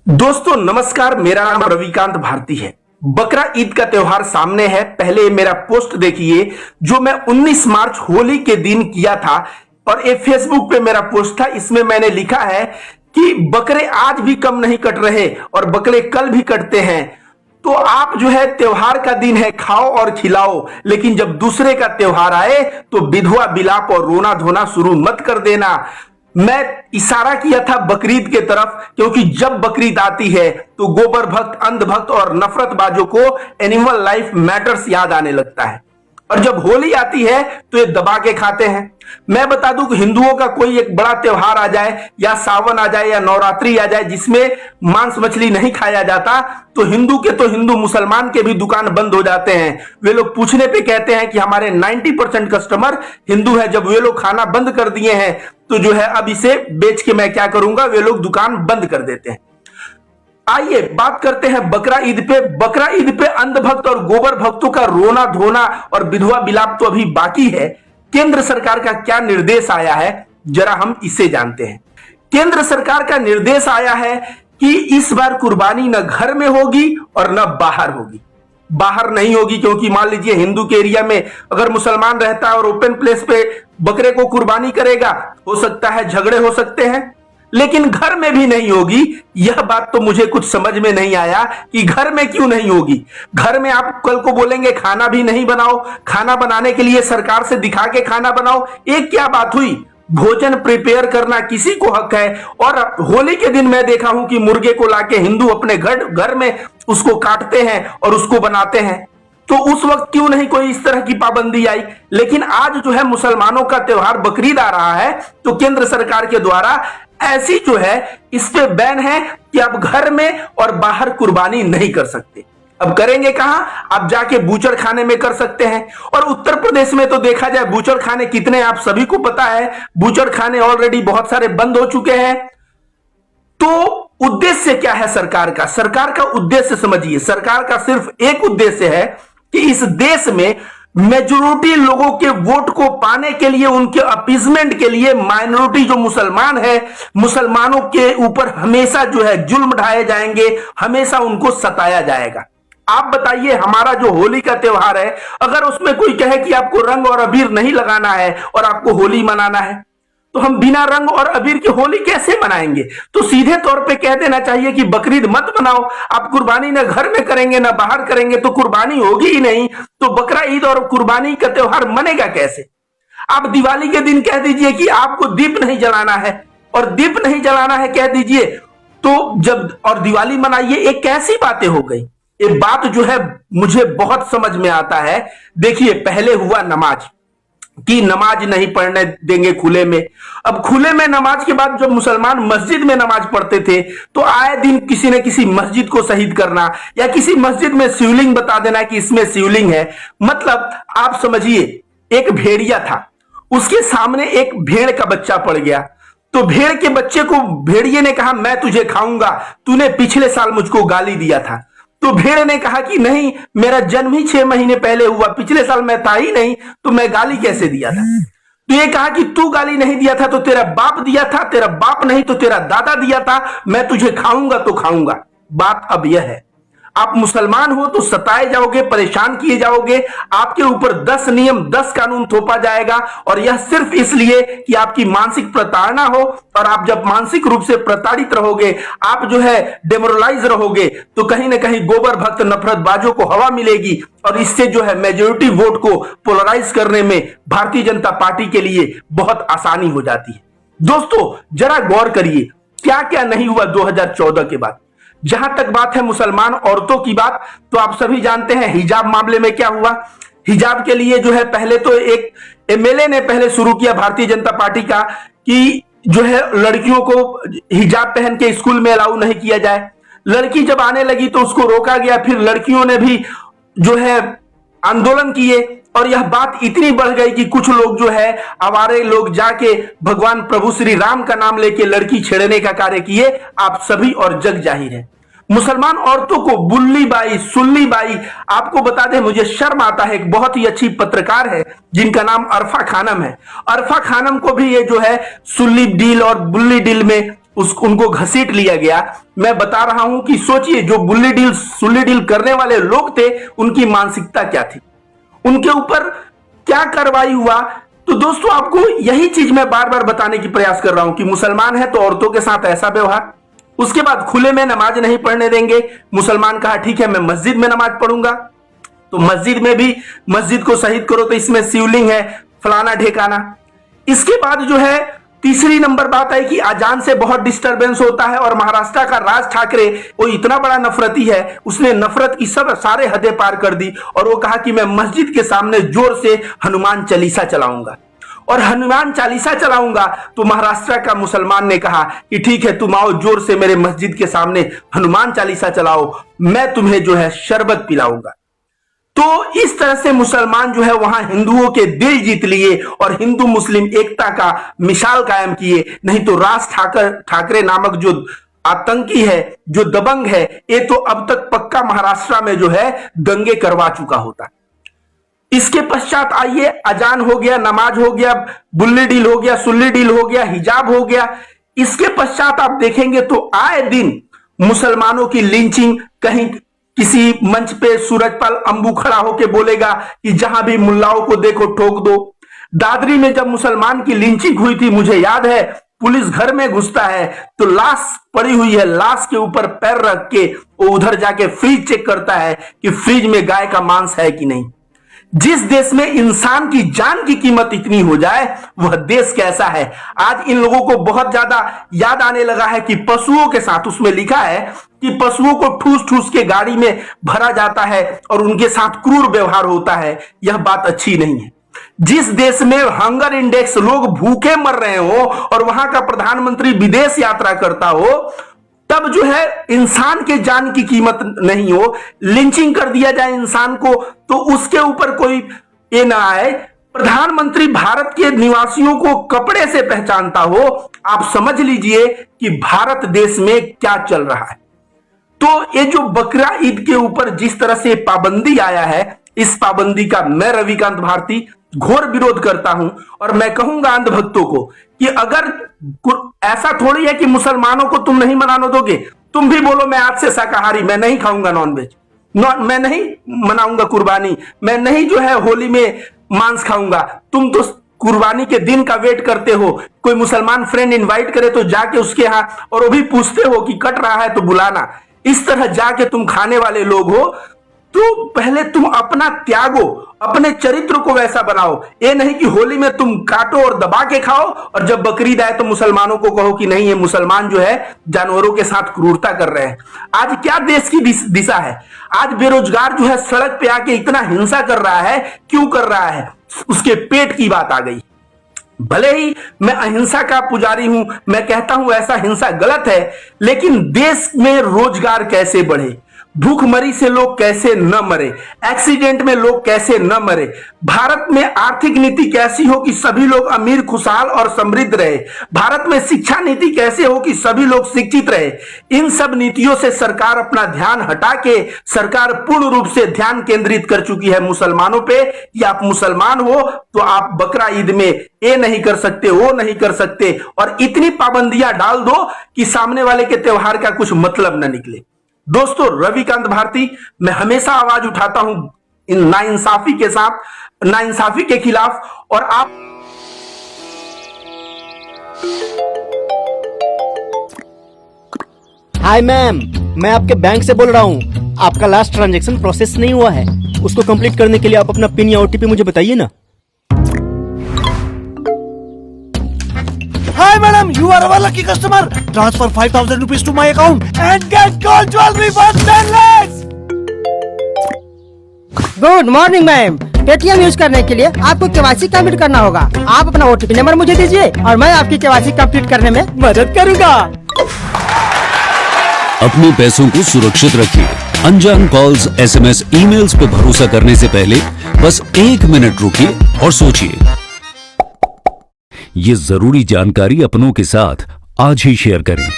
दोस्तों नमस्कार, मेरा नाम रविकांत भारती है। बकरा ईद का त्योहार सामने है। पहले मेरा पोस्ट देखिए जो मैं 19 मार्च होली के दिन किया था और ये फेसबुक पे मेरा पोस्ट था। इसमें मैंने लिखा है कि बकरे आज भी कम नहीं कट रहे और बकरे कल भी कटते हैं। तो आप जो है त्योहार का दिन है, खाओ और खिलाओ, लेकिन जब दूसरे का त्योहार आए तो विधवा विलाप और रोना धोना शुरू मत कर देना। मैं इशारा किया था बकरीद के तरफ, क्योंकि जब बकरीद आती है तो गोबर भक्त, अंधभक्त और नफरतबाजों को एनिमल लाइफ मैटर्स याद आने लगता है, और जब होली आती है तो ये दबा के खाते हैं। मैं बता दूं कि हिंदुओं का कोई एक बड़ा त्योहार आ जाए या सावन आ जाए या नवरात्रि आ जाए जिसमें मांस मछली नहीं खाया जाता, तो हिंदू मुसलमान के भी दुकान बंद हो जाते हैं। वे लोग पूछने पे कहते हैं कि हमारे 90% कस्टमर हिंदू है। जब वे लोग खाना बंद कर दिए हैं तो जो है अब इसे बेच के मैं क्या करूंगा, वे लोग दुकान बंद कर देते हैं। आइए बात करते हैं बकरा ईद पे। बकरा ईद पे अंधभक्त और गोबर भक्तों का रोना धोना और विधवा विलाप तो अभी बाकी है। केंद्र सरकार का क्या निर्देश आया है, जरा हम इसे जानते हैं। केंद्र सरकार का निर्देश आया है कि इस बार कुर्बानी न घर में होगी और न बाहर होगी। बाहर नहीं होगी क्योंकि मान लीजिए हिंदू के एरिया में अगर मुसलमान रहता है और ओपन प्लेस पे बकरे को कुर्बानी करेगा, हो सकता है झगड़े हो सकते हैं, लेकिन घर में भी नहीं होगी। यह बात तो मुझे कुछ समझ में नहीं आया कि घर में क्यों नहीं होगी। घर में आप कल को बोलेंगे खाना भी नहीं बनाओ, खाना बनाने के लिए सरकार से दिखा के खाना बनाओ, एक क्या बात हुई। भोजन प्रिपेयर करना किसी को हक है। और होली के दिन मैं देखा हूं कि मुर्गे को लाके हिंदू अपने घर में उसको काटते हैं और उसको बनाते हैं। तो उस वक्त क्यों नहीं कोई इस तरह की पाबंदी आई। लेकिन आज जो है मुसलमानों का त्योहार बकरीद आ रहा है तो केंद्र सरकार के द्वारा ऐसी जो है इस पे बैन है कि आप घर में और बाहर कुर्बानी नहीं कर सकते। अब करेंगे कहां? आप जाके बूचड़ खाने में कर सकते हैं। और उत्तर प्रदेश में तो देखा जाए बूचड़ खाने कितने, आप सभी को पता है, बूचड़ खाने ऑलरेडी बहुत सारे बंद हो चुके हैं। तो उद्देश्य क्या है सरकार का? सरकार का उद्देश्य समझिए। सरकार का सिर्फ एक उद्देश्य है कि इस देश में मेजोरिटी लोगों के वोट को पाने के लिए, उनके अपीजमेंट के लिए माइनॉरिटी जो मुसलमान है, मुसलमानों के ऊपर हमेशा जो है जुल्म ढाए जाएंगे, हमेशा उनको सताया जाएगा। आप बताइए, हमारा जो होली का त्योहार है, अगर उसमें कोई कहे कि आपको रंग और अबीर नहीं लगाना है और आपको होली मनाना है, तो हम बिना रंग और अबीर की होली कैसे मनाएंगे? तो सीधे तौर पे कह देना चाहिए कि बकरीद मत मनाओ। आप कुर्बानी ना घर में करेंगे ना बाहर करेंगे तो कुर्बानी होगी ही नहीं। तो बकरा ईद और कुर्बानी का त्योहार मनेगा कैसे? आप दिवाली के दिन कह दीजिए कि आपको दीप नहीं जलाना है, और दीप नहीं जलाना है कह दीजिए तो जब और दिवाली मनाइए, एक कैसी बातें हो गई। ये बात जो है मुझे बहुत समझ में आता है। देखिए, पहले हुआ नमाज कि नमाज नहीं पढ़ने देंगे खुले में। अब खुले में नमाज के बाद जब मुसलमान मस्जिद में नमाज पढ़ते थे तो आए दिन किसी न किसी मस्जिद को शहीद करना या किसी मस्जिद में शिवलिंग बता देना कि इसमें शिवलिंग है। मतलब आप समझिए, एक भेड़िया था, उसके सामने एक भेड़ का बच्चा पड़ गया, तो भेड़ के बच्चे को भेड़िए ने कहा मैं तुझे खाऊंगा, तूने पिछले साल मुझको गाली दिया था। तो भेड़ ने कहा कि नहीं, मेरा जन्म ही 6 महीने पहले हुआ, पिछले साल मैं था ही नहीं, तो मैं गाली कैसे दिया था? तो ये कहा कि तू गाली नहीं दिया था तो तेरा बाप दिया था, तेरा बाप नहीं तो तेरा दादा दिया था, मैं तुझे खाऊंगा तो खाऊंगा। बात अब यह है, आप मुसलमान हो तो सताए जाओगे, परेशान किए जाओगे, आपके ऊपर 10 नियम 10 कानून थोपा जाएगा, और यह सिर्फ इसलिए कि आपकी मानसिक प्रताड़ना हो। और आप जब मानसिक रूप से प्रताड़ित रहोगे, आप जो है डेमोरलाइज रहोगे, तो कहीं ना कहीं गोबर भक्त नफरतबाजों को हवा मिलेगी, और इससे जो है मेजोरिटी वोट को पोलराइज करने में भारतीय जनता पार्टी के लिए बहुत आसानी हो जाती है। दोस्तों जरा गौर करिए, क्या क्या नहीं हुआ 2014 के बाद। जहां तक बात है मुसलमान औरतों की बात, तो आप सभी जानते हैं हिजाब मामले में क्या हुआ। हिजाब के लिए जो है पहले तो एक एमएलए ने पहले शुरू किया भारतीय जनता पार्टी का कि जो है लड़कियों को हिजाब पहन के स्कूल में अलाउ नहीं किया जाए। लड़की जब आने लगी तो उसको रोका गया, फिर लड़कियों ने भी जो है आंदोलन किए, और यह बात इतनी बढ़ गई कि कुछ लोग जो है आवारे लोग जाके भगवान प्रभु श्री राम का नाम लेके लड़की छेड़ने का कार्य किए। आप सभी और जग जाहिर है। मुसलमान औरतों को बुल्ली बाई, सुल्ली बाई, आपको बता दें मुझे शर्म आता है, एक बहुत ही अच्छी पत्रकार है जिनका नाम अरफा खानम है। अरफा खानम को भी ये जो है सुल्ली डील और बुल्ली डील में उनको घसीट लिया गया। मैं बता रहा हूं कि सोचिए जो बुल्ली डील सुल्ली डील करने वाले लोग थे उनकी मानसिकता क्या थी, उनके ऊपर क्या कार्रवाई हुआ। तो दोस्तों आपको यही चीज मैं बार बार बताने की प्रयास कर रहा हूं कि मुसलमान है तो औरतों के साथ ऐसा व्यवहार। उसके बाद खुले में नमाज नहीं पढ़ने देंगे। मुसलमान कहा ठीक है मैं मस्जिद में नमाज पढ़ूंगा, तो मस्जिद में भी मस्जिद को शहीद करो तो इसमें शिवलिंग है, फलाना ढेकाना। इसके बाद जो है तीसरी नंबर बात है कि अजान से बहुत डिस्टरबेंस होता है और महाराष्ट्र का राज ठाकरे वो इतना बड़ा नफरती है, उसने नफरत की सब सारे हदें पार कर दी और वो कहा कि मैं मस्जिद के सामने जोर से हनुमान चालीसा चलाऊंगा और हनुमान चालीसा चलाऊंगा। तो महाराष्ट्र का मुसलमान ने कहा कि ठीक है तुम आओ जोर से मेरे मस्जिद के सामने हनुमान चालीसा चलाओ, मैं तुम्हें जो है शरबत पिलाऊंगा। तो इस तरह से मुसलमान जो है वहां हिंदुओं के दिल जीत लिए और हिंदू मुस्लिम एकता का मिसाल कायम किए। नहीं तो राज ठाकरे नामक जो आतंकी है, जो दबंग है, ये तो अब तक पक्का महाराष्ट्र में जो है दंगे करवा चुका होता। इसके पश्चात आइए अजान हो गया, नमाज हो गया, बुल्ली डील हो गया, सुल्ली डील हो गया, हिजाब हो गया। इसके पश्चात आप देखेंगे तो आए दिन मुसलमानों की लिंचिंग, कहीं किसी मंच पे सूरजपाल अंबू खड़ा होकर बोलेगा कि जहां भी मुल्लाओं को देखो ठोक दो। दादरी में जब मुसलमान की लिंचिंग हुई थी, मुझे याद है, पुलिस घर में घुसता है तो लाश पड़ी हुई है, लाश के ऊपर पैर रख के वो उधर जाके फ्रिज चेक करता है कि फ्रिज में गाय का मांस है कि नहीं। जिस देश में इंसान की जान की कीमत इतनी हो जाए वह देश कैसा है। आज इन लोगों को बहुत ज्यादा याद आने लगा है कि पशुओं के साथ, उसमें लिखा है कि पशुओं को ठूस ठूस के गाड़ी में भरा जाता है और उनके साथ क्रूर व्यवहार होता है। यह बात अच्छी नहीं है। जिस देश में हंगर इंडेक्स, लोग भूखे मर रहे हो और वहां का प्रधानमंत्री विदेश यात्रा करता हो, तब जो है इंसान के जान की कीमत नहीं हो, लिंचिंग कर दिया जाए इंसान को तो उसके ऊपर कोई ये ना आए। प्रधानमंत्री भारत के निवासियों को कपड़े से पहचानता हो, आप समझ लीजिए कि भारत देश में क्या चल रहा है। तो ये जो बकरा ईद के ऊपर जिस तरह से पाबंदी आया है, इस पाबंदी का मैं रविकांत भारती घोर विरोध करता हूं और मैं कहूंगा अंधभक्तों को कि अगर ऐसा थोड़ी है कि मुसलमानों को तुम नहीं मनाने दोगे, तुम भी बोलो मैं आज से शाकाहारी, मैं नहीं खाऊंगा नॉनवेज, मैं नहीं मनाऊंगा कुर्बानी, मैं नहीं जो है होली में मांस खाऊंगा। तुम तो कुर्बानी के दिन का वेट करते हो, कोई मुसलमान फ्रेंड इनवाइट करे तो जाके उसके यहां, और वो भी पूछते हो कि कट रहा है तो बुलाना। इस तरह जाके तुम खाने वाले लोग हो, तो पहले तुम अपना त्यागो, अपने चरित्र को वैसा बनाओ। ये नहीं कि होली में तुम काटो और दबा के खाओ और जब बकरीद आए तो मुसलमानों को कहो कि नहीं ये मुसलमान जो है जानवरों के साथ क्रूरता कर रहे हैं। आज क्या देश की दिशा है। आज बेरोजगार जो है सड़क पे आके इतना हिंसा कर रहा है, क्यों कर रहा है, उसके पेट की बात आ गई। भले ही मैं अहिंसा का पुजारी हूं, मैं कहता हूं ऐसा हिंसा गलत है, लेकिन देश में रोजगार कैसे बढ़े, भूखमरी से लोग कैसे न मरे, एक्सीडेंट में लोग कैसे न मरे, भारत में आर्थिक नीति कैसी हो कि सभी लोग अमीर, खुशहाल और समृद्ध रहे, भारत में शिक्षा नीति कैसे हो कि सभी लोग शिक्षित रहे। इन सब नीतियों से सरकार अपना ध्यान हटा के सरकार पूर्ण रूप से ध्यान केंद्रित कर चुकी है मुसलमानों पे कि आप मुसलमान हो तो आप बकरा ईद में ये नहीं कर सकते, वो नहीं कर सकते, और इतनी पाबंदियां डाल दो कि सामने वाले के त्योहार का कुछ मतलब न निकले। दोस्तों रविकांत भारती, मैं हमेशा आवाज उठाता हूं इन नाइंसाफी के साथ, नाइंसाफी के खिलाफ। और आप हाय मैम, मैं आपके बैंक से बोल रहा हूं, आपका लास्ट ट्रांजैक्शन प्रोसेस नहीं हुआ है, उसको कंप्लीट करने के लिए आप अपना पिन या ओटीपी मुझे बताइए ना। Hi madam, you are our lucky customer. Transfer 5,000 rupees to my account and get gold jewelry worth 10 lakhs. Good morning ma'am. Paytm use करने के लिए आपको केवाईसी कंप्लीट करना होगा। आप अपना ओटीपी नंबर मुझे दीजिए और मैं आपकी केवाईसी कंप्लीट करने में मदद करूंगा। अपने पैसों को सुरक्षित रखिए। अनजान कॉल्स, एसएमएस, ईमेल्स पे भरोसा करने से पहले बस 1 मिनट रुकिए और सोचिए। ये जरूरी जानकारी अपनों के साथ आज ही शेयर करें।